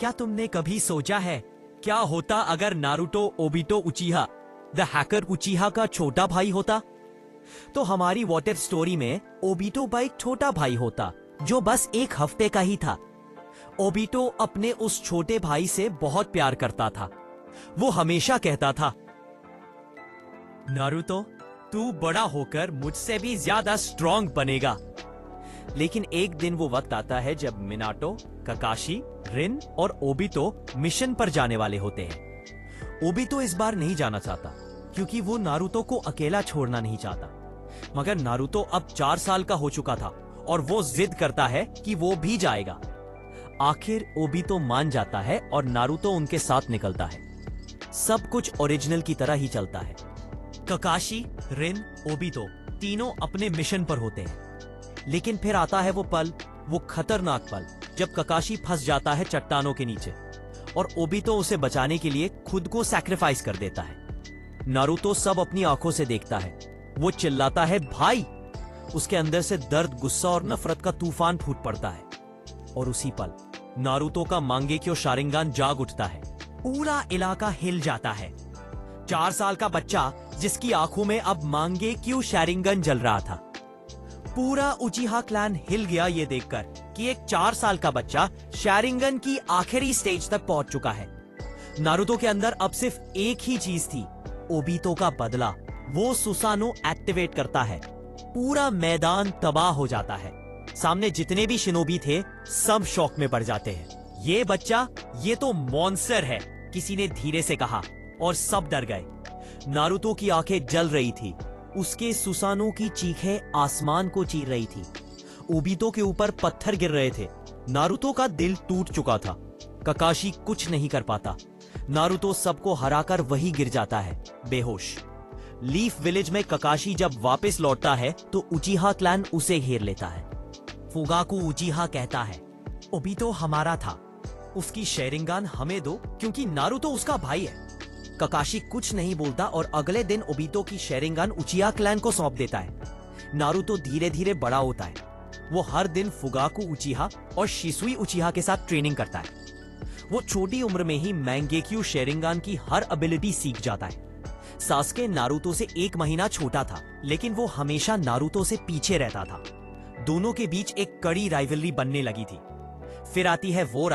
क्या तुमने कभी सोचा है क्या होता अगर नारुतो ओबितो उचिहा द हैकर उचिहा का छोटा भाई होता? तो हमारी व्हाट इफ स्टोरी में ओबितो का एक छोटा भाई होता जो बस एक हफ्ते का ही था। ओबितो अपने उस छोटे भाई से बहुत प्यार करता था। वो हमेशा कहता था, नारुतो तू बड़ा होकर मुझसे भी ज्यादा स्ट्रांग बनेगा। लेकिन एक दिन वो वक्त आता है जब मिनाटो, ककाशी, रिन और ओबितो मिशन पर जाने वाले होते हैं। ओबितो इस बार नहीं जाना चाहता क्योंकि वो नारुतो को अकेला छोड़ना नहीं चाहता, मगर नारुतो अब 4 साल का हो चुका था और वो जिद करता है कि वो भी जाएगा। आखिर ओबितो मान जाता है और नारुतो उनके साथ निकलता है। सब कुछ ओरिजिनल की तरह ही चलता है। ककाशी, रिन, ओबितो तीनों अपने मिशन पर होते हैं। लेकिन फिर आता है वो पल, वो खतरनाक पल जब ककाशी फंस जाता है चट्टानों के नीचे और ओबितो उसे बचाने के लिए खुद को सैक्रिफाइस कर देता है। नारुतो सब अपनी आंखों से देखता है। वो चिल्लाता है, भाई। उसके अंदर से दर्द, गुस्सा और नफरत का तूफान फूट पड़ता है और उसी पल नारुतो का मांगेक्यो शारिंगान जाग उठता है। पूरा इलाका हिल जाता है। 4 साल का बच्चा जिसकी आंखों में अब मांगेक्यो शारिंगन जल रहा था। पूरा उचिहा क्लैन हिल गया ये देखकर कि एक 4 साल का बच्चा शारिंगन की आखिरी स्टेज तक पहुंच चुका है। नारुतो के अंदर अब सिर्फ एक ही चीज थी, ओबितो का बदला। वो सुसानो एक्टिवेट करता है। पूरा मैदान तबाह हो जाता है। सामने जितने भी शिनोबी थे सब शौक में पड़ जाते हैं। ये बच्चा, ये तो मॉन्स्टर है, किसी ने धीरे से कहा और सब डर गए। नारुतो की आंखें जल रही थी। उसके सुसानो की चीखें आसमान को चीर रही थी। ओबितो के ऊपर पत्थर गिर रहे थे। नारुतो का दिल टूट चुका था। ककाशी कुछ नहीं कर पाता। नारुतो सबको हराकर वही गिर जाता है, बेहोश। लीफ विलेज में ककाशी जब वापस लौटता है तो उचिहा क्लैन उसे घेर लेता है। फुगाकू उचिहा कहता है, ओबितो हमारा था, उसकी शेरिंगान हमें दो क्योंकि नारुतो उसका भाई है। ककाशी कुछ नहीं बोलता और अगले दिन ओबितो की शेरिंगान उचिहा क्लैन को सौंप देता है। नारुतो धीरे धीरे बड़ा होता है। वो हर दिन फुगाकू उचिहा और शिसुई उचिहा के साथ ट्रेनिंग करता है। वो छोटी उम्र में ही मैंगेक्यू शेरिंगान की हर एबिलिटी सीख जाता है। सास्के नारुतो से 1 महीना छोटा था, लेकिन वो हमेशा नारुतो से पीछे रहता था। दोनों के बीच एक कड़ी राइवलरी बनने लगी थी। फिर आती है वो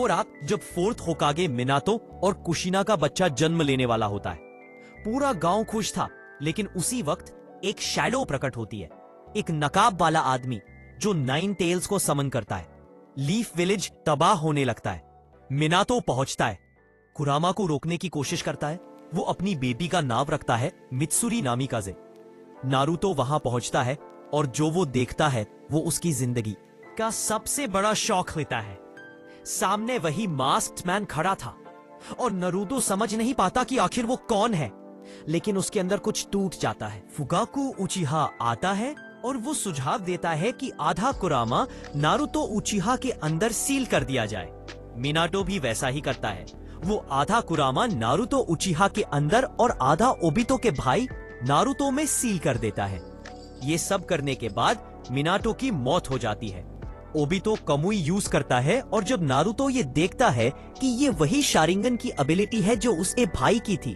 रात जब 4th होकागे मिनातो और कुशिना का बच्चा जन्म लेने वाला होता है। पूरा गांव खुश था, लेकिन उसी वक्त एक शैडो प्रकट होती है। एक नकाब वाला आदमी जो 9 टेल्स को समन करता है। लीफ विलेज तबाह होने लगता है। मिनातो पहुंचता है, कुरामा को रोकने की कोशिश करता है। वो अपनी बेटी का नाम रखता है मित्सुरी नामिकाजे। नारुतो वहां पहुंचता है और जो वो देखता है वो उसकी जिंदगी का सबसे बड़ा शौक लेता है। सामने वही मास्क्ड मैन खड़ा था और नारुतो समझ नहीं पाता कि आखिर वो कौन है, लेकिन उसके अंदर कुछ टूट जाता है। फुगाकू उचिहा आता है और वो सुझाव देता है कि आधा कुरामा नारुतो उचिहा के अंदर सील कर दिया जाए। मिनाटो भी वैसा ही करता है। वो आधा कुरामा नारुतो उचिहा के अंदर और आधा ओबितो के भाई नारुतो में सील कर देता है। ये सब करने के बाद मिनाटो की मौत हो जाती है। ओबितो कमुई यूज करता है और जब नारुतो ये देखता है कि ये वही शारिंगन की एबिलिटी है जो उसके भाई की थी,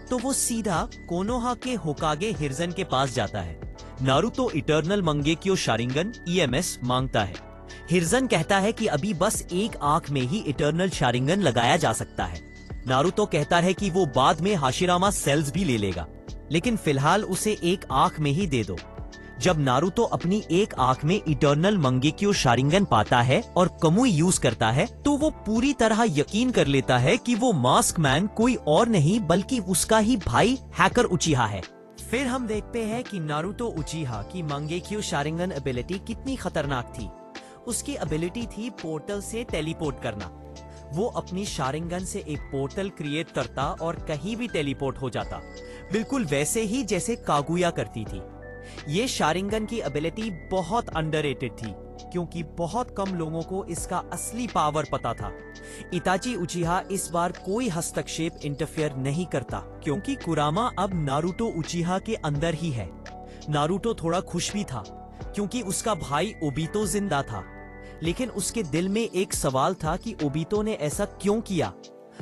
तो वो सीधा कोनोहा के होकागे हिर्जन के पास जाता है। नारुतो इटर्नल मंगेक्यो शारिंगन ईएमएस मांगता है। हिर्जन कहता है कि अभी बस एक आंख में ही इटर्नल शारिंगन लगाया जा सकता है। नारुतो कहता है कि वो बाद में हाशिरामा सेल्स भी ले लेगा, लेकिन फिलहाल उसे एक आंख में ही दे दो। जब नारुतो अपनी एक आंख में इटर्नल मंगेक्यो शारिंगन पाता है और कमुई यूज करता है, तो वो पूरी तरह यकीन कर लेता है कि वो मास्क मैन कोई और नहीं बल्कि उसका ही भाई हैकर उचिहा है। फिर हम देखते हैं कि नारुतो उचिहा की मंगेक्यो शारिंगन एबिलिटी कितनी खतरनाक थी। उसकी एबिलिटी थी पोर्टल से टेलीपोर्ट करना। वो अपनी शारिंगन से एक पोर्टल क्रिएट करता और कहीं भी टेलीपोर्ट हो जाता, बिल्कुल वैसे ही जैसे कागुया करती थी। ये शारिंगन की एबिलिटी बहुत अंडररेटेड थी क्योंकि बहुत कम लोगों को इसका असली पावर पता था। इताची उचिहा इस बार कोई हस्तक्षेप इंटरफेयर नहीं करता क्योंकि कुरामा अब नारुतो उचिहा के अंदर ही है। नारुतो थोड़ा खुश भी था क्योंकि उसका भाई ओबितो जिंदा था, लेकिन उसके दिल में एक सवाल था कि ओबितो ने ऐसा क्यों किया।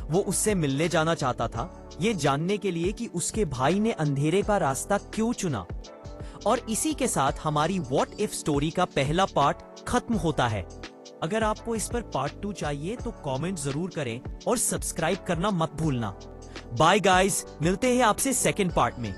वो उससे मिलने जाना चाहता था, ये जानने के लिए कि उसके भाई ने अंधेरे का रास्ता क्यों चुना। और इसी के साथ हमारी व्हाट इफ स्टोरी का पहला पार्ट खत्म होता है। अगर आपको इस पर पार्ट 2 चाहिए तो कमेंट जरूर करें और सब्सक्राइब करना मत भूलना। बाय गाइस, मिलते हैं आपसे सेकंड पार्ट में।